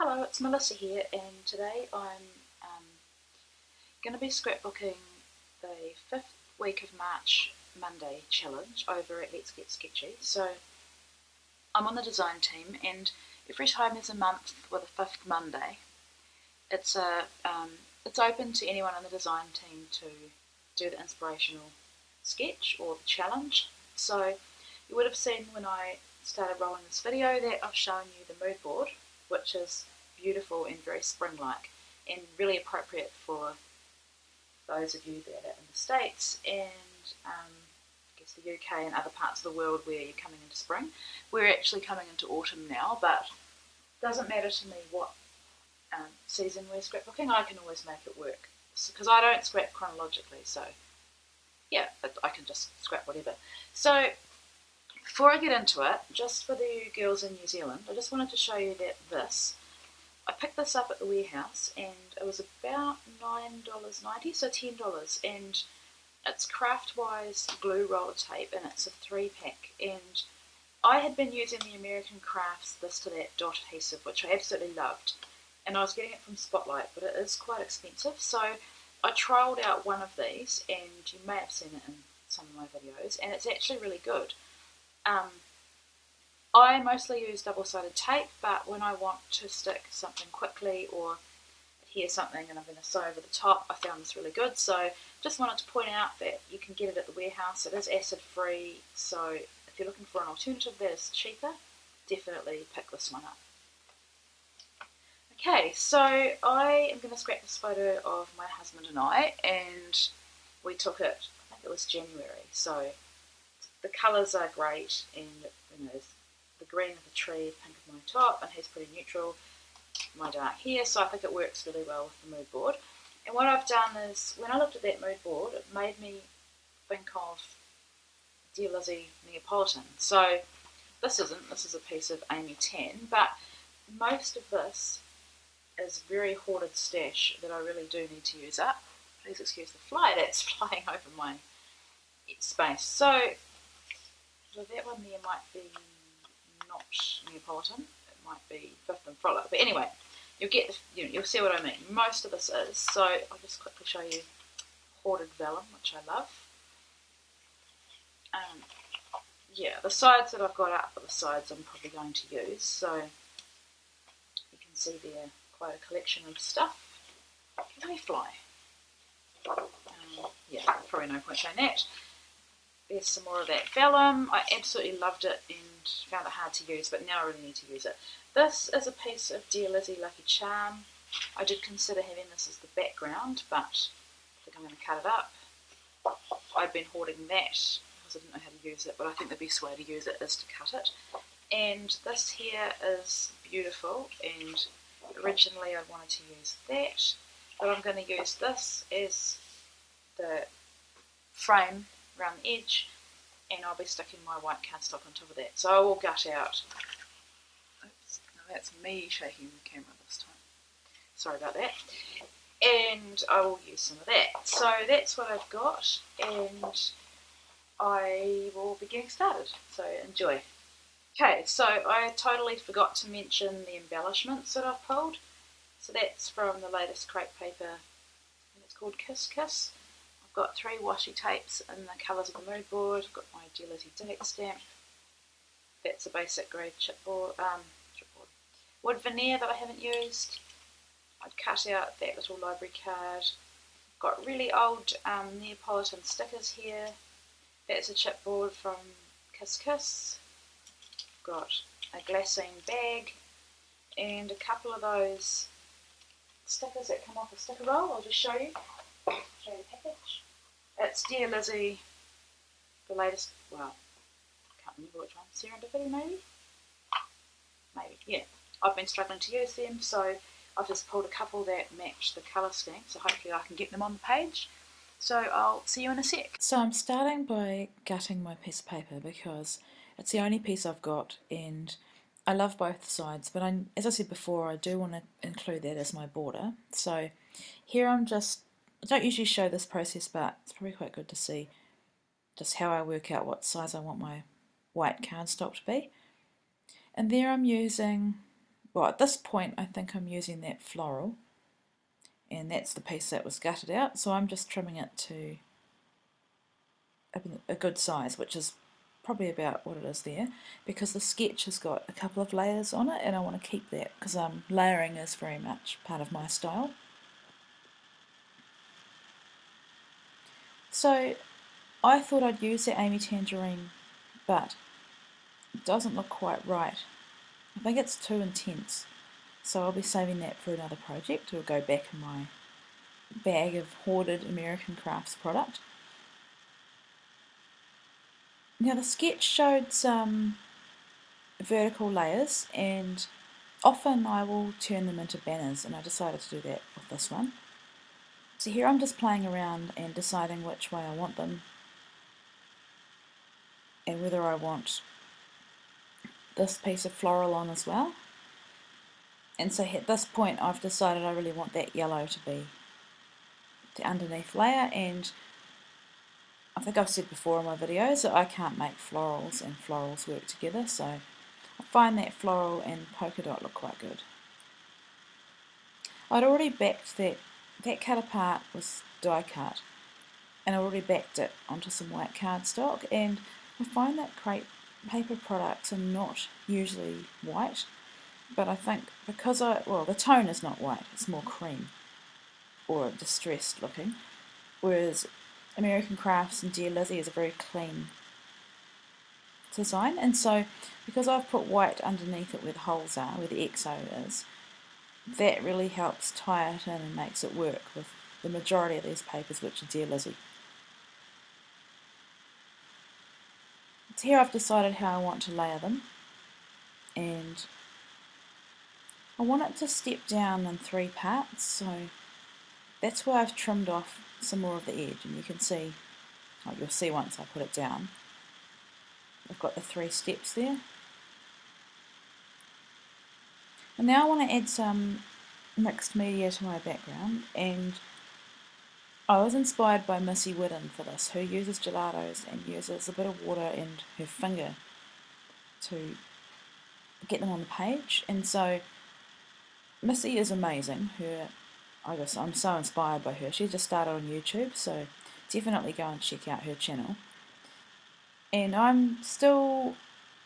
Hello, it's Melissa here, and today I'm going to be scrapbooking the 5th week of March Monday challenge over at Let's Get Sketchy. So I'm on the design team, and every time there's a month with a 5th Monday, it's open to anyone on the design team to do the inspirational sketch or the challenge. So you would have seen when I started rolling this video that I've shown you the mood board, which is beautiful and very spring-like and really appropriate for those of you that are in the States and I guess the UK and other parts of the world where you're coming into spring. We're actually coming into autumn now, but it doesn't matter to me what season we're scrapbooking. I can always make it work because I don't scrap chronologically, so yeah, I can just scrap whatever. So before I get into it, just for the girls in New Zealand, I just wanted to show you that I picked this up at the warehouse and it was about $9.90, so $10, and it's Craftwise glue roller tape and it's a 3-pack, and I had been using the American Crafts This to That dot adhesive, which I absolutely loved, and I was getting it from Spotlight, but it is quite expensive, so I trialled out one of these, and you may have seen it in some of my videos, and it's actually really good. I mostly use double-sided tape, but when I want to stick something quickly or adhere something and I'm going to sew over the top, I found this really good. So just wanted to point out that you can get it at the warehouse. It is acid-free, so if you're looking for an alternative that is cheaper, definitely pick this one up. Okay, so I am going to scrap this photo of my husband and I, and we took it, I think it was January, so the colours are great, and you know, the green of the tree, pink of my top, and he's pretty neutral, my dark hair, so I think it works really well with the mood board. And what I've done is, when I looked at that mood board, it made me think of Dear Lizzie Neapolitan. So this is a piece of Amy Tan, but most of this is very hoarded stash that I really do need to use up. Please excuse the fly that's flying over my space. So that one there might be not Neapolitan, it might be Fifth and Frolic, but anyway, you'll see what I mean. Most of this is, so I'll just quickly show you hoarded vellum, which I love. Yeah, the sides that I've got up are the sides I'm probably going to use, so you can see there quite a collection of stuff. Can they fly? Yeah, probably no point saying that. There's some more of that vellum. I absolutely loved it and found it hard to use, but now I really need to use it. This is a piece of Dear Lizzie Lucky Charm. I did consider having this as the background, but I think I'm going to cut it up. I've been hoarding that because I didn't know how to use it, but I think the best way to use it is to cut it. And this here is beautiful, and originally I wanted to use that, but I'm going to use this as the frame around the edge, and I'll be sticking my white cardstock on top of that. So I will gut out. Oops, no, that's me shaking the camera this time. Sorry about that. And I will use some of that. So that's what I've got, and I will be getting started. So enjoy. Okay, so I totally forgot to mention the embellishments that I've pulled. So that's from the latest crepe paper, and it's called Kiss Kiss. I've got 3 washi tapes in the colours of the mood board. I've got my Dear Lizzie date stamp. That's a basic grade chipboard, wood veneer that I haven't used. I'd cut out that little library card. I've got really old Neapolitan stickers here. That's a chipboard from Kiss Kiss. I've got a glassine bag and a couple of those stickers that come off a sticker roll. I'll just show you. Show you the package. It's Dear Lizzie, the latest, well, I can't remember which one, Serendipity maybe? Maybe, yeah. I've been struggling to use them, so I've just pulled a couple that match the colour scheme, so hopefully I can get them on the page. So I'll see you in a sec. So I'm starting by gutting my piece of paper because it's the only piece I've got, and I love both sides, but as I said before, I do want to include that as my border. So here I don't usually show this process, but it's probably quite good to see just how I work out what size I want my white cardstock to be. And there I'm using Well, at this point I think I'm using that floral, and that's the piece that was gutted out, so I'm just trimming it to a good size, which is probably about what it is there, because the sketch has got a couple of layers on it and I want to keep that because layering is very much part of my style. So I thought I'd use the Amy Tangerine, but it doesn't look quite right. I think it's too intense, so I'll be saving that for another project. It'll go back in my bag of hoarded American Crafts product. Now the sketch showed some vertical layers, and often I will turn them into banners, and I decided to do that with this one. So here I'm just playing around and deciding which way I want them and whether I want this piece of floral on as well. And so at this point I've decided I really want that yellow to be the underneath layer, and I think I've said before in my videos that I can't make florals and florals work together, so I find that floral and polka dot look quite good. I'd already backed that cut apart was die cut, and I already backed it onto some white cardstock, and I find that crepe paper products are not usually white, but I think because the tone is not white, it's more cream or distressed looking, whereas American Crafts and Dear Lizzie is a very clean design, and so because I've put white underneath it where the holes are, where the XO is, that really helps tie it in and makes it work with the majority of these papers, which are Dear Lizzie. So here I've decided how I want to layer them, and I want it to step down in 3 parts, so that's why I've trimmed off some more of the edge, and you can see, you'll see once I put it down, I've got the 3 steps there. And now I want to add some mixed media to my background, and I was inspired by Missy Whiddon for this, who uses gelatos and uses a bit of water and her finger to get them on the page. And so Missy is amazing. I'm so inspired by her. She just started on YouTube, so definitely go and check out her channel. And I'm still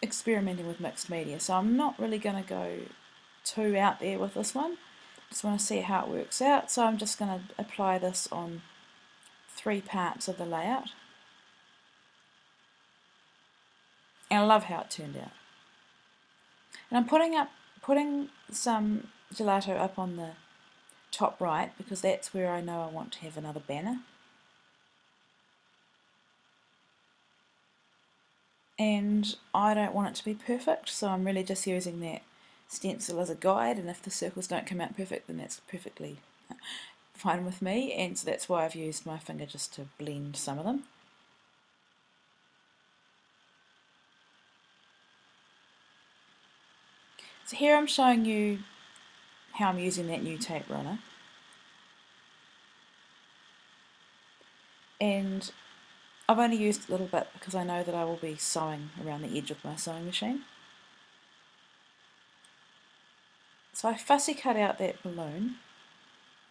experimenting with mixed media, so I'm not really going to go too out there with this one. Just want to see how it works out, so I'm just going to apply this on 3 parts of the layout. And I love how it turned out. And I'm putting some gelato up on the top right because that's where I know I want to have another banner. And I don't want it to be perfect, so I'm really just using that stencil as a guide, and if the circles don't come out perfect, then that's perfectly fine with me, and so that's why I've used my finger just to blend some of them. So here I'm showing you how I'm using that new tape runner, and I've only used a little bit because I know that I will be sewing around the edge with my sewing machine. So I fussy cut out that balloon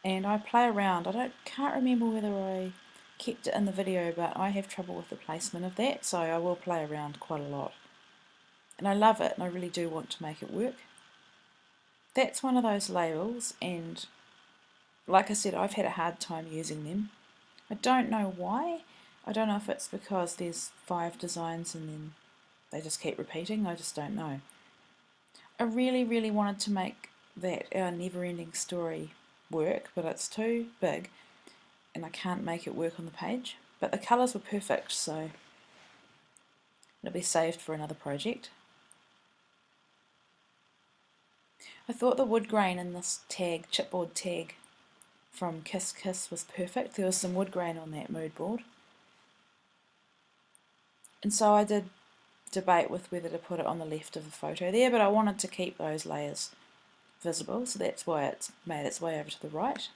and I play around. Can't remember whether I kept it in the video, but I have trouble with the placement of that, so I will play around quite a lot. And I love it, and I really do want to make it work. That's one of those labels, and like I said, I've had a hard time using them. I don't know why. I don't know if it's because there's 5 designs and then they just keep repeating. I just don't know. I really, really wanted to make that Our Never Ending Story work, but it's too big and I can't make it work on the page. But the colours were perfect, so it'll be saved for another project. I thought the wood grain in this tag, chipboard tag from Kiss Kiss, was perfect. There was some wood grain on that mood board. And so I did debate with whether to put it on the left of the photo there, but I wanted to keep those layers visible, so that's why it's made its way over to the right.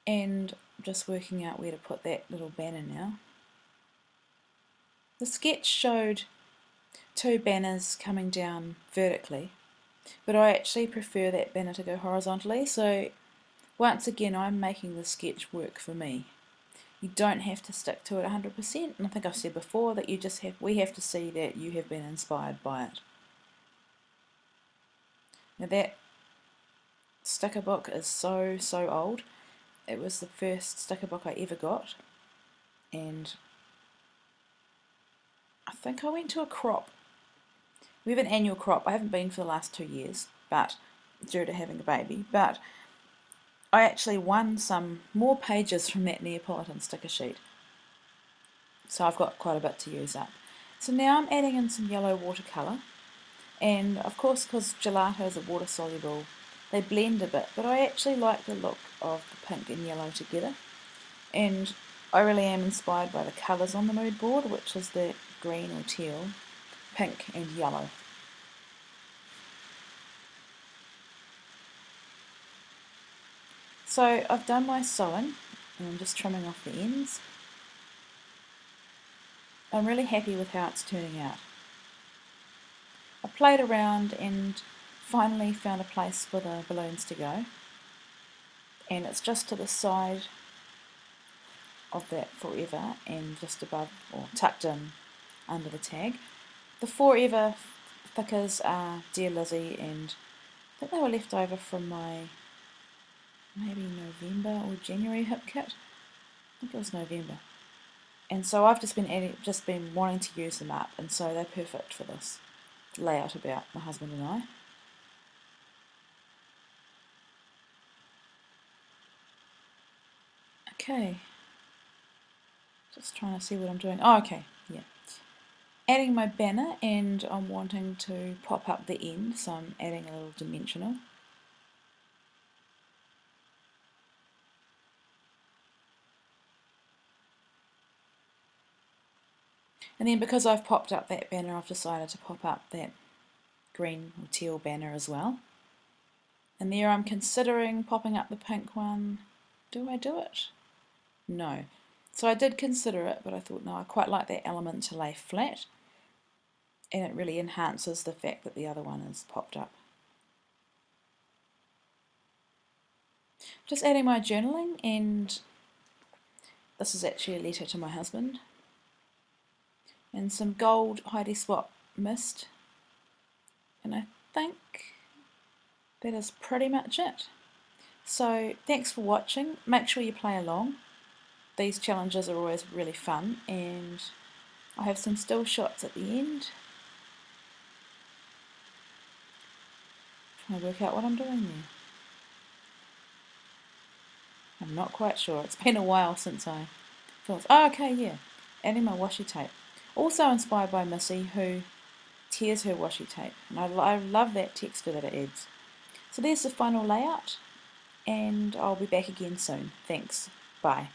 And just working out where to put that little banner now. The sketch showed two banners coming down vertically, but I actually prefer that banner to go horizontally, so once again I'm making the sketch work for me. You don't have to stick to it 100%, and I think I've said before that we have to see that you have been inspired by it. Now that sticker book is so old. It was the first sticker book I ever got, and I think I went to a crop. We have an annual crop. I haven't been for the last 2 years, but due to having a baby, but I actually won some more pages from that Neapolitan sticker sheet. So I've got quite a bit to use up. So now I'm adding in some yellow watercolour, and of course because gelatos are water soluble, they blend a bit, but I actually like the look of the pink and yellow together, and I really am inspired by the colours on the mood board, which is the green or teal, pink and yellow. So I've done my sewing and I'm just trimming off the ends. I'm really happy with how it's turning out. I played around and finally found a place for the balloons to go, and it's just to the side of that forever and just above or tucked in under the tag. The forever thickers are Dear Lizzie, and I think they were left over from my maybe November or January hip kit. I think it was November. And so I've just been wanting to use them up, and so they're perfect for this layout about my husband and I. Okay, just trying to see what I'm doing. Oh, okay, yeah. Adding my banner, and I'm wanting to pop up the end, so I'm adding a little dimensional. And then because I've popped up that banner, I've decided to pop up that green or teal banner as well. And there I'm considering popping up the pink one. Do I do it? No. So I did consider it, but I thought, no, I quite like that element to lay flat, and it really enhances the fact that the other one is popped up. Just adding my journaling, and this is actually a letter to my husband, and some gold Heidi Swap mist, and I think that is pretty much it. So thanks for watching. Make sure you play along. These challenges are always really fun, and I have some still shots at the end. Trying to work out what I'm doing there. I'm not quite sure. It's been a while since I thought. Oh, okay, yeah. Adding my washi tape. Also inspired by Missy, who tears her washi tape, and I love that texture that it adds. So there's the final layout, and I'll be back again soon. Thanks. Bye.